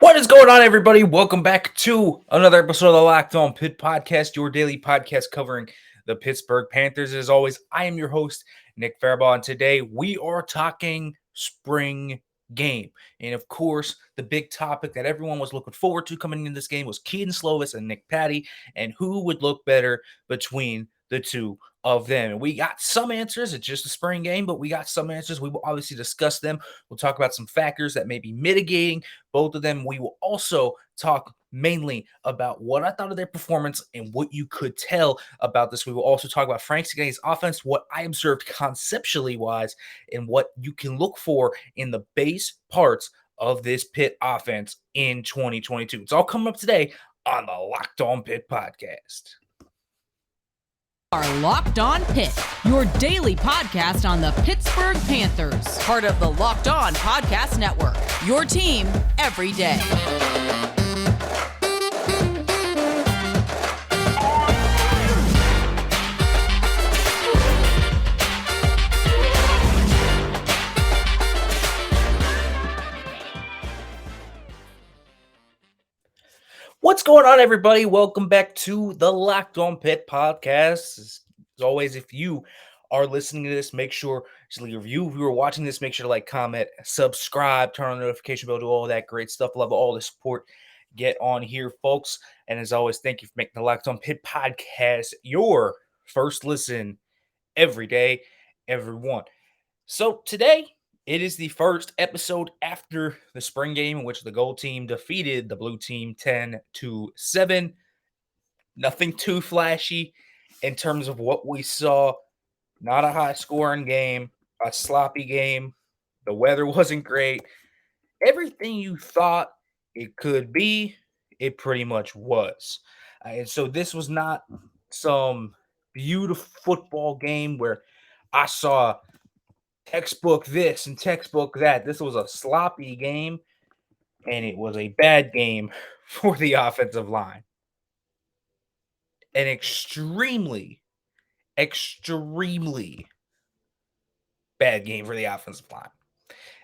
What is going on, everybody? Welcome back to another episode of the Locked On Pitt Podcast, your daily podcast covering the Pittsburgh Panthers. As always, I am your host, Nick Faribault, and today we are talking spring game. And of course, the big topic that everyone was looking forward to coming into this game was Kedon Slovis and Nick Patti, and who would look better between the two of them. And we got some answers. It's just a spring game, but we got some answers. We will obviously discuss them. We'll talk about some factors that may be mitigating both of them. We will also talk mainly about what I thought of their performance and what you could tell about this. We will also talk about Frank Cignetti's offense, what I observed conceptually wise, and what you can look for in the base parts of this Pitt offense in 2022. It's all coming up today on the Locked On Pitt Podcast. Are Locked On Pitt, your daily podcast on the Pittsburgh Panthers, part of the Locked On Podcast Network, your team every day. What's going on, everybody? Welcome back to the Locked On Pitt Podcast. As always, if you are listening to this, make sure to leave a review. If you are watching this, make sure to like, comment, subscribe, turn on the notification bell, do all that great stuff. Love all the support. Get on here, folks. And as always, thank you for making the Locked On Pitt Podcast your first listen every day, everyone. So today, it is the first episode after the spring game in which the gold team defeated the blue team 10-7. Nothing too flashy in terms of what we saw. Not a high-scoring game, a sloppy game. The weather wasn't great. Everything you thought it could be, it pretty much was. And so this was not some beautiful football game where I saw textbook this and textbook that. This was a sloppy game, and it was a bad game for the offensive line. An extremely bad game for the offensive line.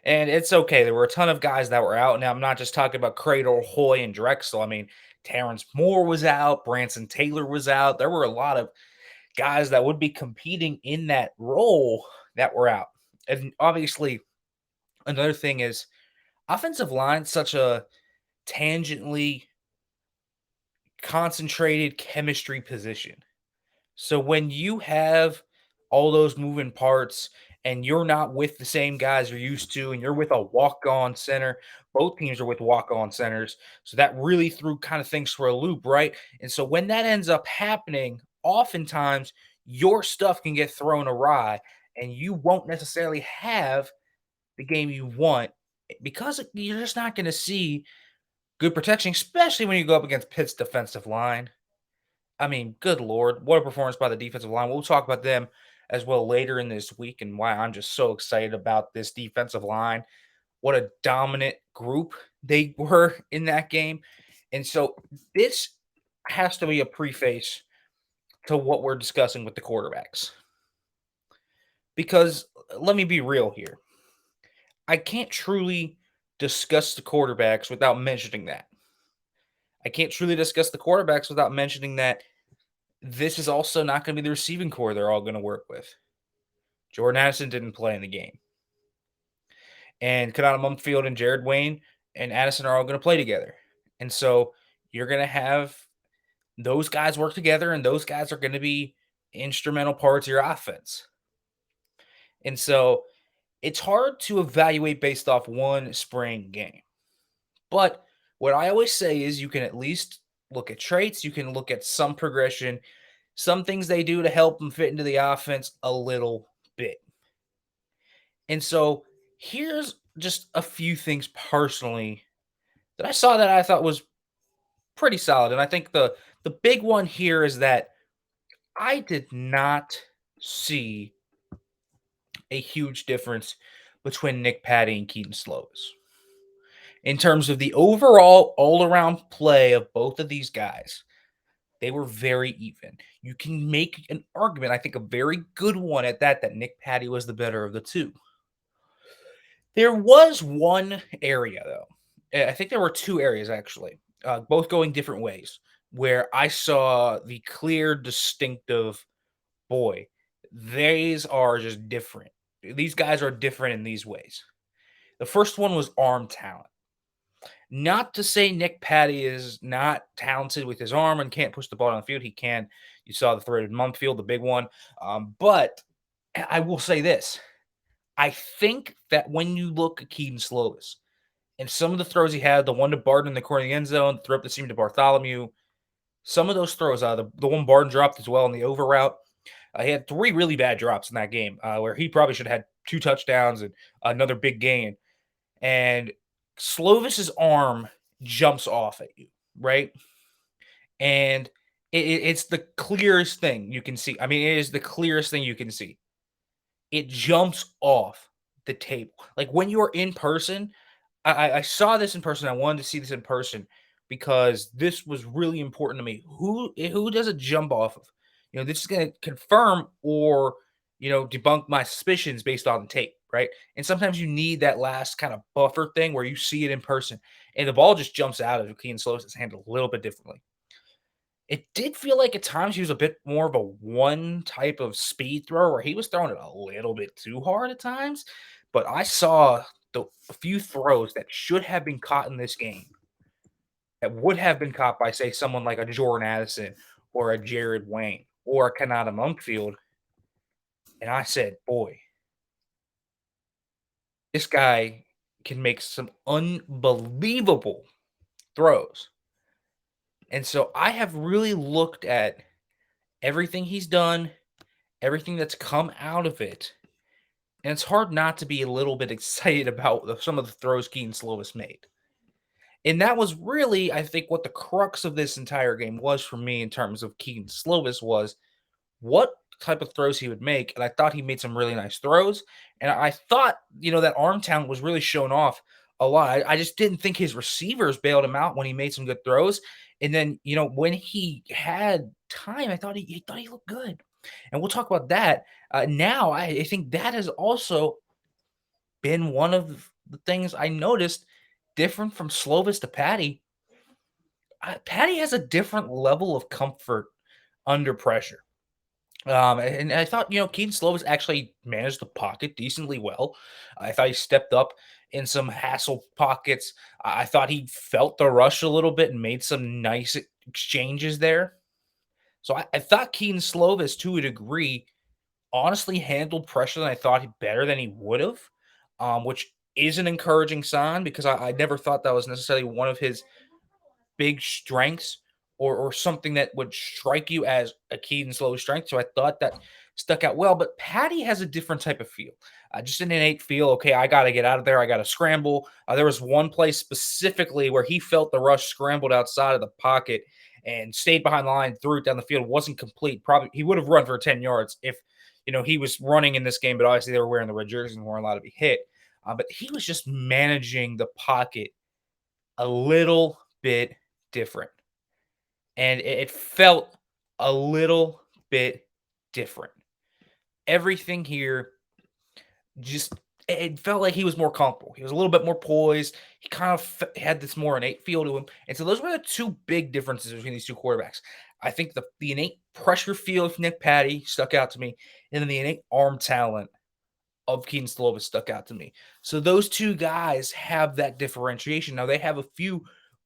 And it's okay. There were a ton of guys that were out. Now, I'm not just talking about Cradle, Hoy, and Drexel. I mean, Terrence Moore was out. Branson Taylor was out. There were a lot of guys that would be competing in that role that were out. And obviously, another thing is offensive line, such a tangentially concentrated chemistry position. So when you have all those moving parts and you're not with the same guys you're used to, and you're with a walk-on center, both teams are with walk-on centers. So that really threw kind of things for a loop, right? And so when that ends up happening, oftentimes your stuff can get thrown awry and you won't necessarily have the game you want because you're just not going to see good protection, especially when you go up against Pitt's defensive line. I mean, good Lord, what a performance by the defensive line. We'll talk about them as well later in this week and why I'm just so excited about this defensive line. What a dominant group they were in that game. And so this has to be a preface to what we're discussing with the quarterbacks. Because let me be real here. I can't truly discuss the quarterbacks without mentioning that. I can't truly discuss the quarterbacks without mentioning that this is also not going to be the receiving core they're all going to work with. Jordan Addison didn't play in the game. And Kedon Mumfield and Jared Wayne and Addison are all going to play together. And so you're going to have those guys work together, and those guys are going to be instrumental parts of your offense. And so it's hard to evaluate based off one spring game. But what I always say is you can at least look at traits. You can look at some progression, some things they do to help them fit into the offense a little bit. And so here's just a few things personally that I saw that I thought was pretty solid. And I think the big one here is that I did not see a huge difference between Nick Patti and Kedon Slovis. In terms of the overall all-around play of both of these guys, they were very even. You can make an argument, I think a very good one at that Nick Patti was the better of the two. There was one area, though, I think there were 2 areas actually, both going different ways, where I saw the clear distinctive, boy, these are just different. These guys are different in these ways. The first one was arm talent. Not to say Nick Patti is not talented with his arm and can't push the ball on the field. He can. You saw the threaded Mumfield, the big one. But I will say this. I think that when you look at Kedon Slovis and some of the throws he had, the one to Barton in the corner of the end zone, the throw up the seam to Bartholomew, some of those throws, the one Barton dropped as well in the over route, he had 3 really bad drops in that game where he probably should have had 2 touchdowns and another big gain. And Slovis's arm jumps off at you, right? And it's the clearest thing you can see. I mean, it is the clearest thing you can see. It jumps off the table. Like when you're in person, I saw this in person. I wanted to see this in person because this was really important to me. Who does it jump off of? This is going to confirm or debunk my suspicions based on the tape, right? And sometimes you need that last kind of buffer thing where you see it in person, and the ball just jumps out of Kedon Slovis' hand a little bit differently. It did feel like at times he was a bit more of a one type of speed thrower where he was throwing it a little bit too hard at times. But I saw a few throws that should have been caught in this game that would have been caught by, say, someone like a Jordan Addison or a Jared Wayne or a Kanata Monkfield. And I said, boy, this guy can make some unbelievable throws. And so I have really looked at everything he's done, everything that's come out of it. And it's hard not to be a little bit excited about some of the throws Kedon Slovis made. And that was really, I think, what the crux of this entire game was for me in terms of Kedon Slovis was what type of throws he would make. And I thought he made some really nice throws. And I thought, that arm talent was really shown off a lot. I just didn't think his receivers bailed him out when he made some good throws. And then, when he had time, I thought he looked good. And we'll talk about that. Now, I think that has also been one of the things I noticed different from Slovis to Patti. Patti has a different level of comfort under pressure. And I thought, Kedon Slovis actually managed the pocket decently well. I thought he stepped up in some hassle pockets. I thought he felt the rush a little bit and made some nice exchanges there. So I thought Kedon Slovis, to a degree, honestly handled pressure than I thought better than he would have, which is an encouraging sign because I never thought that was necessarily one of his big strengths or something that would strike you as a Kedon Slovis strength. So I thought that stuck out well. But Patti has a different type of feel, just an innate feel. Okay, I got to get out of there. I got to scramble. There was one place specifically where he felt the rush, scrambled outside of the pocket, and stayed behind the line, threw it down the field. Wasn't complete. Probably he would have run for 10 yards if he was running in this game. But obviously they were wearing the red jerseys and weren't allowed to be hit. But he was just managing the pocket a little bit different. And it felt a little bit different. Everything here it felt like he was more comfortable. He was a little bit more poised. He kind of had this more innate feel to him. And so those were the 2 big differences between these 2 quarterbacks. I think the innate pressure feel of Nick Patti stuck out to me, and then the innate arm talent of Kedon Slovis stuck out to me. So those 2 guys have that differentiation. Now they have a few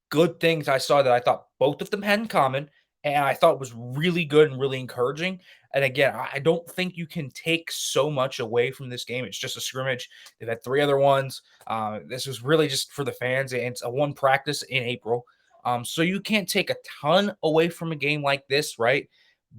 good things I saw that I thought both of them had in common, and I thought was really good and really encouraging. And again, I don't think you can take so much away from this game. It's just a scrimmage. They've had 3 other ones. This was really just for the fans, and it's a one practice in April. So you can't take a ton away from a game like this, right?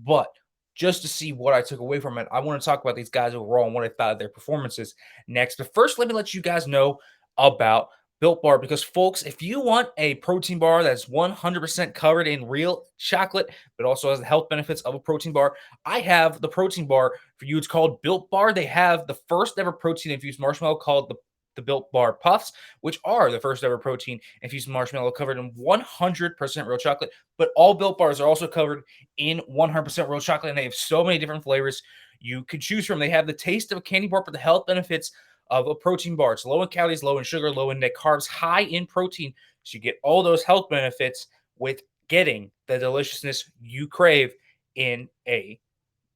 But just to see what I took away from it, I want to talk about these guys overall and what I thought of their performances next. But first, let me let you guys know about Built Bar, because folks, if you want a protein bar that's 100% covered in real chocolate, but also has the health benefits of a protein bar, I have the protein bar for you. It's called Built Bar. They have the first ever protein infused marshmallow called the Built Bar Puffs, which are the first ever protein infused marshmallow covered in 100% real chocolate. But all Built Bars are also covered in 100% real chocolate, and they have so many different flavors you could choose from. They have the taste of a candy bar, but the health benefits of a protein bar. It's low in calories, low in sugar, low in net carbs, high in protein. So you get all those health benefits with getting the deliciousness you crave in a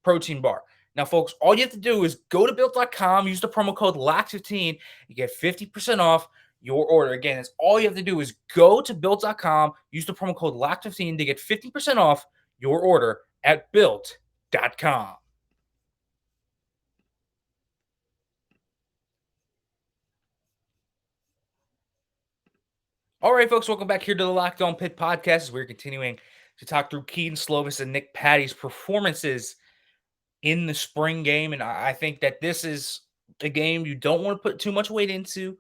protein bar. Now, folks, all you have to do is go to built.com, use the promo code LAC15, you get 50% off your order. Again, it's all you have to do is go to built.com, use the promo code LAC15 to get 50% off your order at built.com. All right, folks, welcome back here to the Locked On Pitt podcast as we're continuing to talk through Kedon Slovis and Nick Patti's performances in the spring game. And I think that this is a game you don't want to put too much weight into.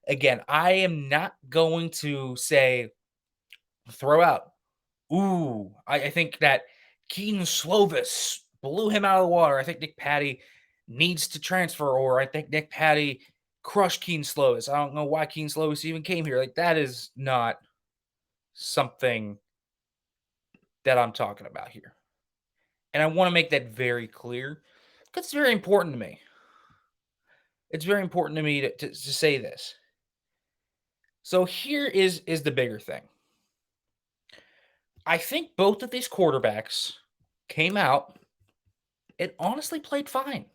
Again, I am not going to say throw out. Ooh, I think that Kedon Slovis blew him out of the water. I think Nick Patti needs to transfer, or I think Nick Patti crushed Kedon Slovis. I don't know why Kedon Slovis even came here. Like, that is not something that I'm talking about here. And I want to make that very clear because it's very important to me. It's very important to me to say this. So here is the bigger thing. I think both of these quarterbacks came out and honestly played fine.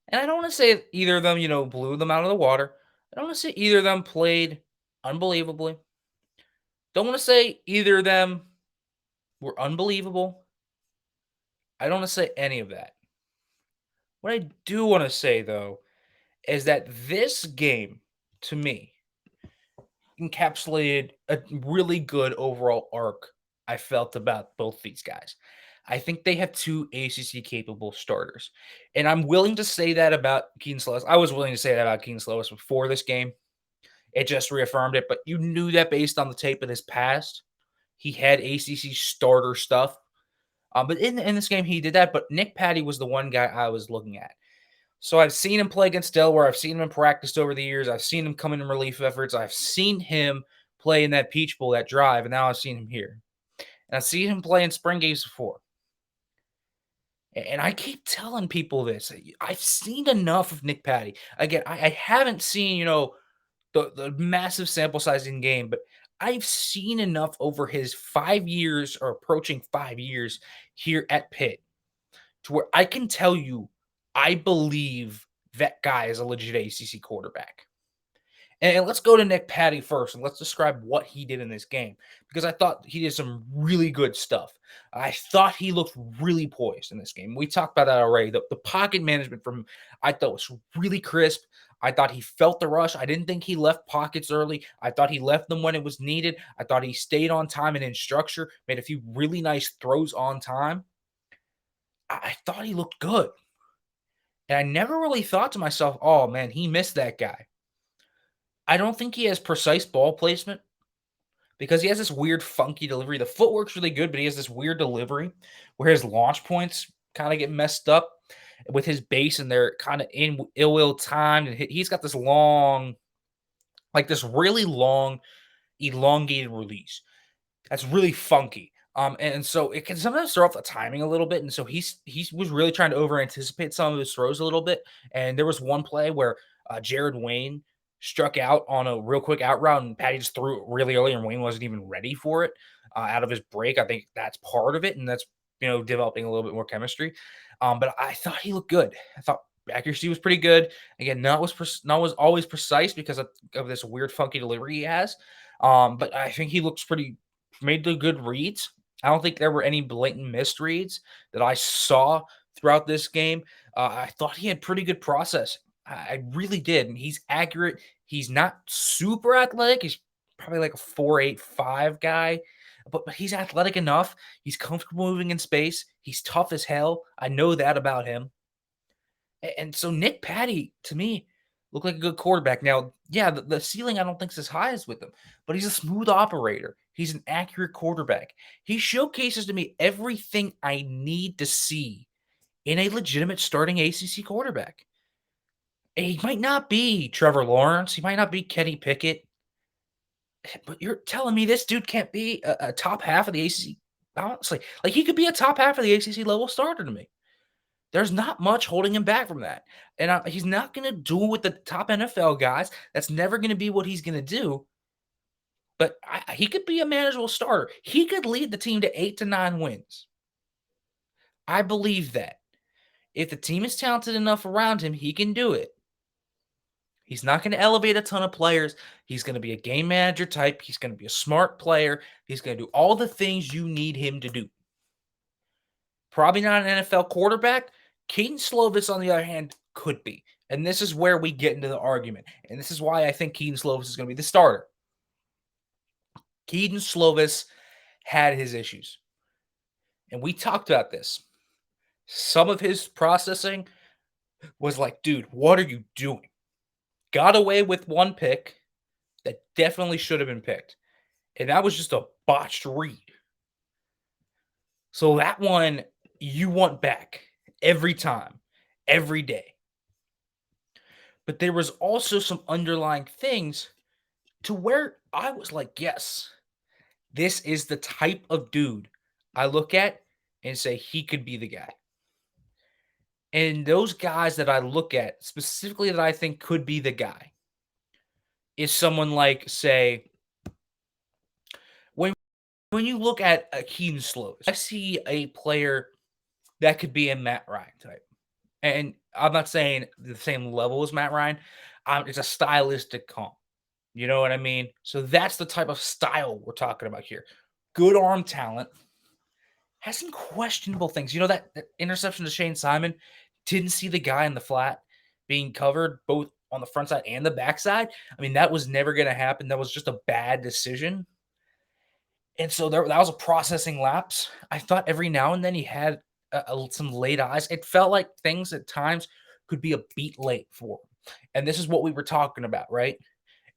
And I don't want to say either of them, blew them out of the water. I don't want to say either of them played unbelievably. Don't want to say either of them were unbelievable. I don't want to say any of that. What I do want to say, though, is that this game, to me, encapsulated a really good overall arc I felt about both these guys. I think they have two ACC capable starters. And I'm willing to say that about Kedon Slovis. I was willing to say that about Kedon Slovis before this game. It just reaffirmed it. But you knew that based on the tape in his past. He had ACC starter stuff. But in this game, he did that. But Nick Patti was the one guy I was looking at. So I've seen him play against Delaware. I've seen him in practice over the years. I've seen him come in relief efforts. I've seen him play in that Peach Bowl, that drive, and now I've seen him here. And I've seen him play in spring games before. And I keep telling people this. I've seen enough of Nick Patti. Again, I haven't seen, the massive sample size in game, but I've seen enough over his 5 years or approaching 5 years here at Pitt to where I can tell you I believe that guy is a legit ACC quarterback. And let's go to Nick Patti first, and let's describe what he did in this game, because I thought he did some really good stuff. I thought he looked really poised in this game. We talked about that already. The pocket management from I thought was really crisp. I thought he felt the rush. I didn't think he left pockets early. I thought he left them when it was needed. I thought he stayed on time and in structure, made a few really nice throws on time. I thought he looked good. And I never really thought to myself, oh, man, he missed that guy. I don't think he has precise ball placement because he has this weird, funky delivery. The footwork's really good, but he has this weird delivery where his launch points kind of get messed up with his base, and they're kind of ill timed. And he's got this long, like this really long, elongated release. That's really funky. And so it can sometimes throw off the timing a little bit. And so he was really trying to over anticipate some of his throws a little bit. And there was one play where Jared Wayne struck out on a real quick out route, and Patti just threw it really early, and Wayne wasn't even ready for it out of his break. I think that's part of it, and that's developing a little bit more chemistry. But I thought he looked good. I thought accuracy was pretty good. Again, not was always precise because of this weird funky delivery he has. But I think he looks made the good reads. I don't think there were any blatant missed reads that I saw throughout this game. I thought he had pretty good processing. I really did. And he's accurate. He's not super athletic. He's probably like a 4.85 guy, but he's athletic enough. He's comfortable moving in space. He's tough as hell. I know that about him. And so Nick Patti, to me, looked like a good quarterback. Now, yeah, the ceiling I don't think is as high as with him, but he's a smooth operator. He's an accurate quarterback. He showcases to me everything I need to see in a legitimate starting ACC quarterback. He might not be Trevor Lawrence. He might not be Kenny Pickett. But you're telling me this dude can't be a top half of the ACC? Honestly, like he could be a top half of the ACC level starter to me. There's not much holding him back from that. And he's not going to do it with the top NFL guys. That's never going to be what he's going to do. But he could be a manageable starter. He could lead the team to 8 to 9 wins. I believe that. If the team is talented enough around him, he can do it. He's not going to elevate a ton of players. He's going to be a game manager type. He's going to be a smart player. He's going to do all the things you need him to do. Probably not an NFL quarterback. Kedon Slovis, on the other hand, could be. And this is where we get into the argument. And this is why I think Kedon Slovis is going to be the starter. Kedon Slovis had his issues. And we talked about this. Some of his processing was like, dude, what are you doing? Got away with one pick that definitely should have been picked. And that was just a botched read. So that one you want back every time, every day. But there was also some underlying things to where I was like, yes, this is the type of dude I look at and say he could be the guy. And those guys that I look at, specifically that I think could be the guy, is someone like, say, when you look at a Kedon Slovis, I see a player that could be a Matt Ryan type. And I'm not saying the same level as Matt Ryan. It's a stylistic comp. You know what I mean? So that's the type of style we're talking about here. Good arm talent. Has some questionable things. You know that interception to Shane Simon? Didn't see the guy in the flat being covered both on the front side and the back side. I mean, that was never going to happen. That was just a bad decision. And so that was a processing lapse. I thought every now and then he had some late eyes. It felt like things at times could be a beat late for him. And this is what we were talking about, right?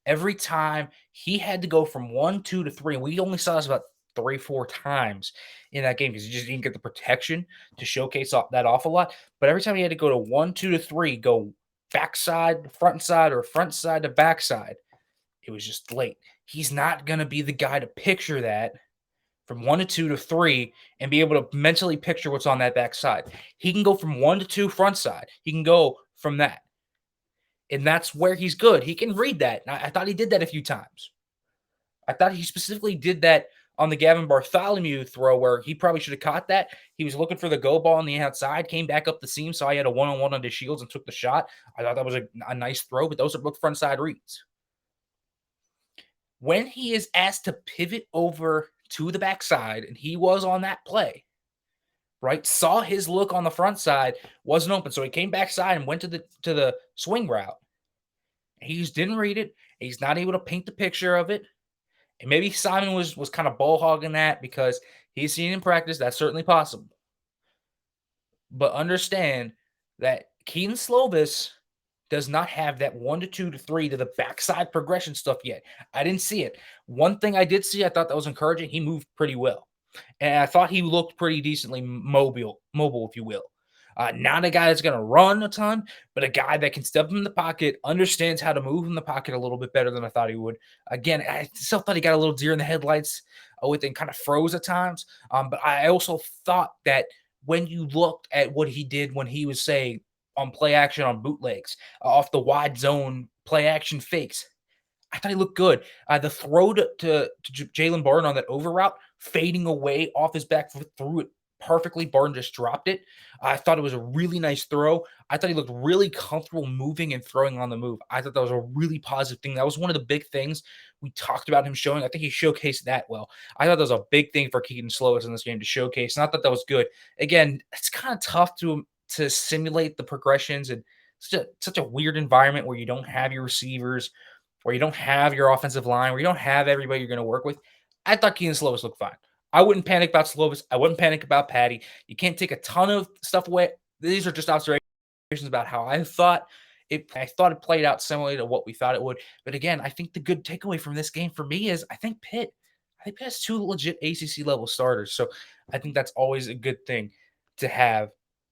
Every time he had to go from 1, 2 to 3, and we only saw this about 3-4 times in that game because he just didn't get the protection to showcase that off a lot. But every time he had to go to 1, 2 to 3, go backside, front side, or front side to backside, it was just late. He's not going to be the guy to picture that from 1 to 2 to 3 and be able to mentally picture what's on that backside. He can go from 1 to 2 front side. He can go from that. And that's where he's good. He can read that. And I thought he did that a few times. I thought he specifically did that on the Gavin Bartholomew throw where he probably should have caught that. He was looking for the go ball on the outside, came back up the seam, so I had a one-on-one on the Shields and took the shot. I thought that was a nice throw, but those are both front side reads. When he is asked to pivot over to the backside, and he was on that play, right? Saw his look on the front side, wasn't open. So he came backside and went to the swing route. He just didn't read it. He's not able to paint the picture of it. And maybe Simon was kind of ball hogging that because he's seen in practice. That's certainly possible. But understand that Kedon Slovis does not have that 1 to 2 to 3 to the backside progression stuff yet. I didn't see it. One thing I did see, I thought that was encouraging. He moved pretty well. And I thought he looked pretty decently mobile, if you will. Not a guy that's going to run a ton, but a guy that can step in the pocket, understands how to move in the pocket a little bit better than I thought he would. Again, I still thought he got a little deer in the headlights with it and kind of froze at times. But I also thought that when you looked at what he did when he was, say, on play action on bootlegs, off the wide zone play action fakes, I thought he looked good. The throw to Jalen Barton on that over route, fading away off his back foot, threw it perfectly. Barton just dropped it. I thought it was a really nice throw. I thought he looked really comfortable moving and throwing on the move. I thought that was a really positive thing. That was one of the big things we talked about him showing. I think he showcased that well. I thought that was a big thing for Kedon Slovis in this game to showcase. Not that was good. Again, it's kind of tough to simulate the progressions and such a weird environment where you don't have your receivers, where you don't have your offensive line, where you don't have everybody you're going to work with. I thought Kedon Slovis looked fine. I wouldn't panic about Slovis. I wouldn't panic about Patti. You can't take a ton of stuff away. These are just observations about how I thought it played out similarly to what we thought it would. But again, I think the good takeaway from this game for me is I think Pitt has 2 legit ACC level starters. So I think that's always a good thing to have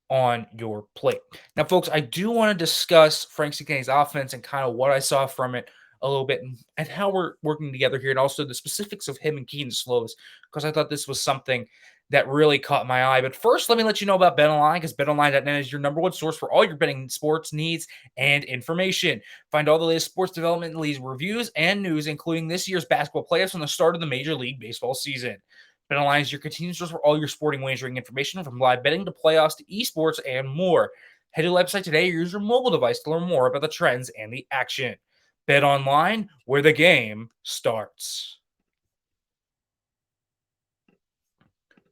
on your plate. Now, folks, I do want to discuss Frank Cignetti's offense and kind of what I saw from it a little bit and how we're working together here, and also the specifics of him and Kedon Slovis, because I thought this was something that really caught my eye. But first, let me let you know about BetOnline, because BetOnline.net is your number one source for all your betting sports needs and information. Find all the latest sports development, leagues, reviews, and news, including this year's basketball playoffs and the start of the Major League Baseball season. BetOnline is your continuous source for all your sporting wagering information, from live betting to playoffs to esports and more. Head to the website today or use your mobile device to learn more about the trends and the action. Bet online, where the game starts.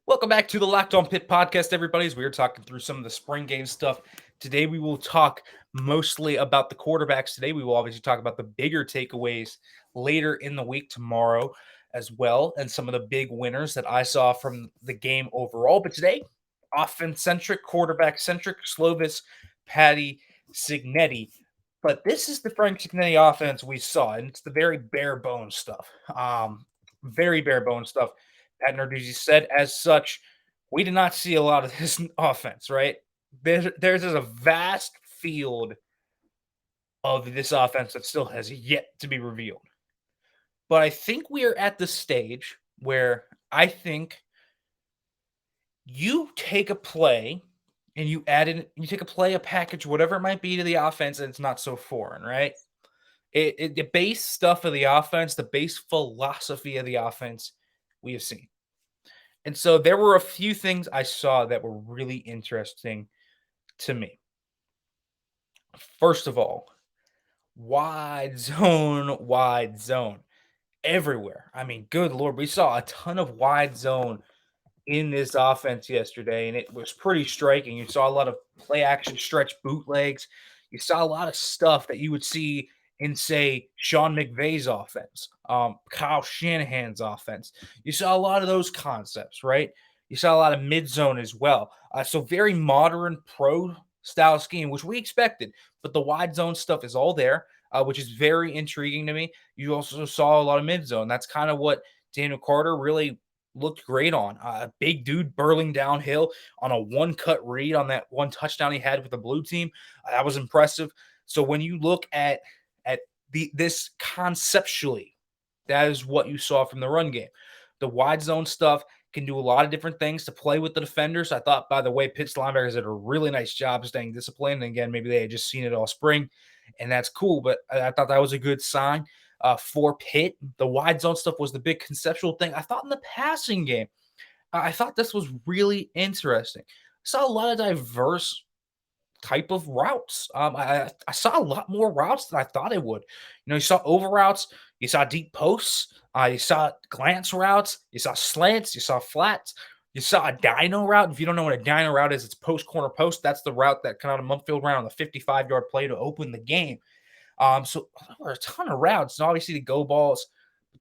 Welcome back to the Locked On Pitt podcast, everybody. As we are talking through some of the spring game stuff. Today, we will talk mostly about the quarterbacks. Today, we will obviously talk about the bigger takeaways later in the week tomorrow as well, and some of the big winners that I saw from the game overall. But today, offense-centric, quarterback-centric, Slovis, Patti, Cignetti. But this is the Frank Cignetti offense we saw, and it's the very bare bones stuff. Very bare bones stuff. Pat Narduzzi said, as such, we did not see a lot of this offense, right? There's a vast field of this offense that still has yet to be revealed. But I think we are at the stage where I think you take a play and you add in, you take a play, a package, whatever it might be to the offense, and it's not so foreign, right? The base stuff of the offense, the base philosophy of the offense, we have seen. And so there were a few things I saw that were really interesting to me. First of all, wide zone everywhere. I mean, good Lord, we saw a ton of wide zone in this offense yesterday, and it was pretty striking. You saw a lot of play action stretch bootlegs. You saw a lot of stuff that you would see in, say, Sean McVay's offense, Kyle Shanahan's offense. You saw a lot of those concepts, right? You saw a lot of mid zone as well. So very modern pro style scheme, which we expected, but the wide zone stuff is all there, which is very intriguing to me. You also saw a lot of mid zone. That's kind of what Daniel Carter really looked great on. A big dude burling downhill on a one-cut read on that one touchdown he had with the blue team. That was impressive. So when you look at this conceptually, that is what you saw from the run game. The wide zone stuff can do a lot of different things to play with the defenders. I thought, by the way, Pitt's linebackers did a really nice job staying disciplined. And again, maybe they had just seen it all spring, and that's cool. But I thought that was a good sign. For Pitt, the wide zone stuff was the big conceptual thing. I thought in the passing game, I thought this was really interesting. I saw a lot of diverse type of routes. I saw a lot more routes than I thought I would. You saw over routes, you saw deep posts, you saw glance routes, you saw slants, you saw flats, you saw a dino route. If you don't know what a dino route is, it's post corner post. That's the route that kind of Mumfield ran on the 55-yard play to open the game. So there were a ton of routes, and obviously the go balls.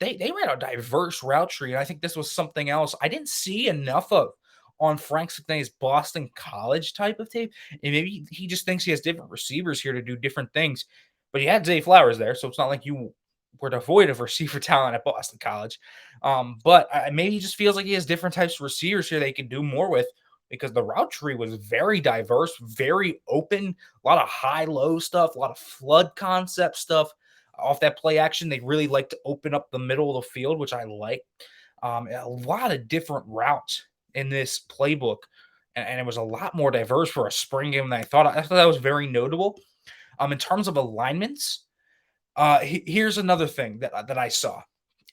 They ran a diverse route tree, and I think this was something else I didn't see enough of on Frank Cignetti's Boston College type of tape. And maybe he just thinks he has different receivers here to do different things. But he had Zay Flowers there, so it's not like you were devoid of receiver talent at Boston College. But maybe he just feels like he has different types of receivers here they can do more with, because the route tree was very diverse, very open, a lot of high-low stuff, a lot of flood concept stuff. Off that play action, they really like to open up the middle of the field, which I like. A lot of different routes in this playbook, and it was a lot more diverse for a spring game than I thought. I thought that was very notable. In terms of alignments, here's another thing that I saw.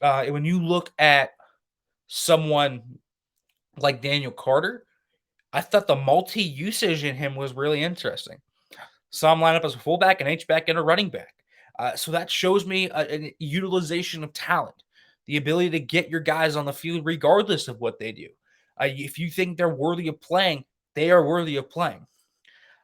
When you look at someone like Daniel Carter, I thought the multi-usage in him was really interesting. Saw him line up as a fullback, an H-back, and a running back. So that shows me a utilization of talent, the ability to get your guys on the field regardless of what they do. If you think they're worthy of playing, they are worthy of playing.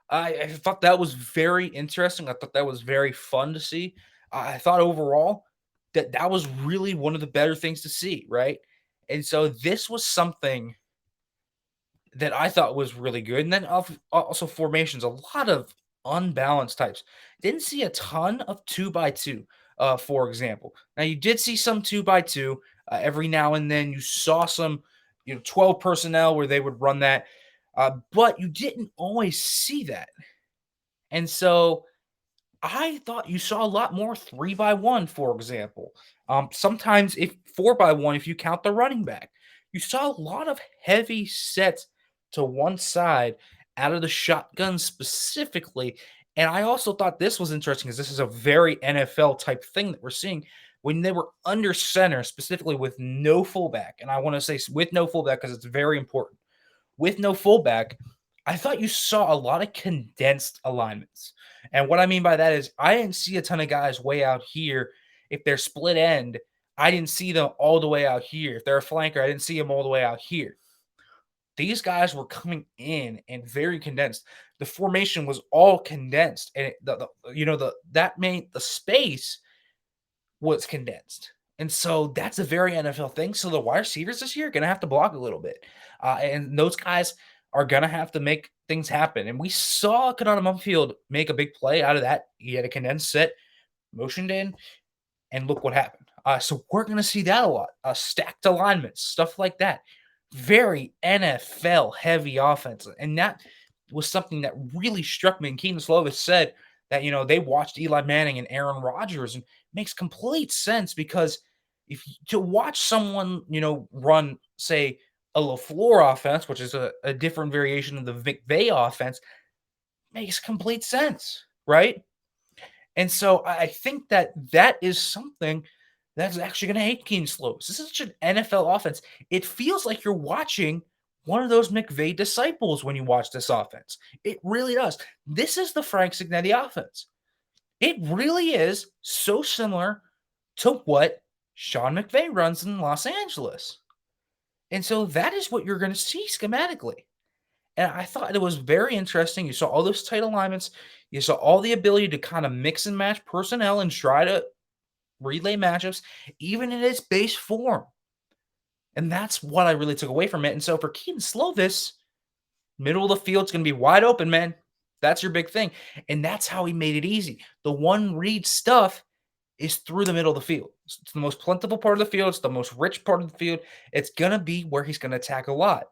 I thought that was very interesting. I thought that was very fun to see. I thought overall that was really one of the better things to see, right? And so this was something that I thought was really good. And then also formations, a lot of unbalanced types. Didn't see a ton of 2x2, for example. Now, you did see some 2x2 every now and then. You saw some 12 personnel where they would run that, but you didn't always see that. And so I thought you saw a lot more 3-by-1, for example. Sometimes if 4-by-1, if you count the running back, you saw a lot of heavy sets to one side out of the shotgun specifically. And I also thought this was interesting because this is a very NFL type thing that we're seeing when they were under center, specifically with no fullback. And I want to say with no fullback because it's very important. With no fullback, I thought you saw a lot of condensed alignments. And what I mean by that is I didn't see a ton of guys way out here. If they're split end, I didn't see them all the way out here. If they're a flanker, I didn't see them all the way out here. These guys were coming in and very condensed. The formation was all condensed, and that made the space was condensed. And so that's a very NFL thing. So the wide receivers this year are going to have to block a little bit. And those guys are going to have to make things happen. And we saw Kedon Slovis make a big play out of that. He had a condensed set, motioned in, and look what happened. So we're going to see that a lot. Stacked alignments, stuff like that. Very NFL heavy offense. And that was something that really struck me. And Kedon Slovis said that, they watched Eli Manning and Aaron Rodgers, and it makes complete sense because to watch someone, run, say, a LaFleur offense, which is a different variation of the McVay offense, makes complete sense, right? And so I think that is something that's actually going to hate Kedon Slovis. This is such an NFL offense. It feels like you're watching one of those McVay disciples when you watch this offense. It really does. This is the Frank Cignetti offense. It really is so similar to what Sean McVay runs in Los Angeles. And so that is what you're going to see schematically. And I thought it was very interesting. You saw all those tight alignments. You saw all the ability to kind of mix and match personnel and try to relay matchups, even in its base form. And that's what I really took away from it. And so for Kedon Slovis, middle of the field's going to be wide open, man. That's your big thing. And that's how he made it easy. The one read stuff is through the middle of the field. It's the most plentiful part of the field. It's the most rich part of the field. It's going to be where he's going to attack a lot.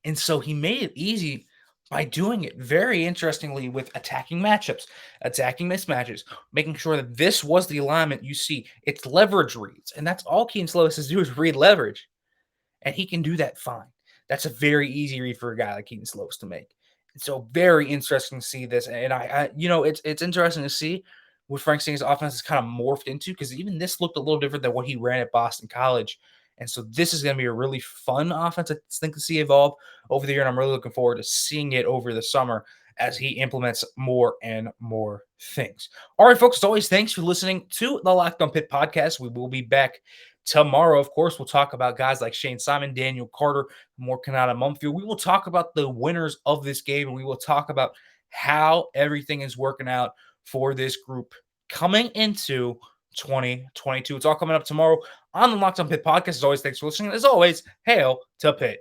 And so he made it easy by doing it very interestingly with attacking matchups, attacking mismatches, making sure that this was the alignment you see. It's leverage reads. And that's all Kedon Slovis has to do is read leverage. And he can do that fine. That's a very easy read for a guy like Kedon Slovis to make. So very interesting to see this. And it's interesting to see what Frank Cignett's offense has kind of morphed into, because even this looked a little different than what he ran at Boston College. And so this is going to be a really fun offense, I think, to see evolve over the year. And I'm really looking forward to seeing it over the summer as he implements more and more things. All right, folks, as always, thanks for listening to the Locked On Pitt podcast. We will be back tomorrow. Of course, we'll talk about guys like Shane Simon, Daniel Carter, more Kanata Mumfield. We will talk about the winners of this game, and we will talk about how everything is working out for this group coming into 2022. It's all coming up tomorrow on the Locked On Pitt podcast. As always, thanks for listening. As always, hail to Pitt.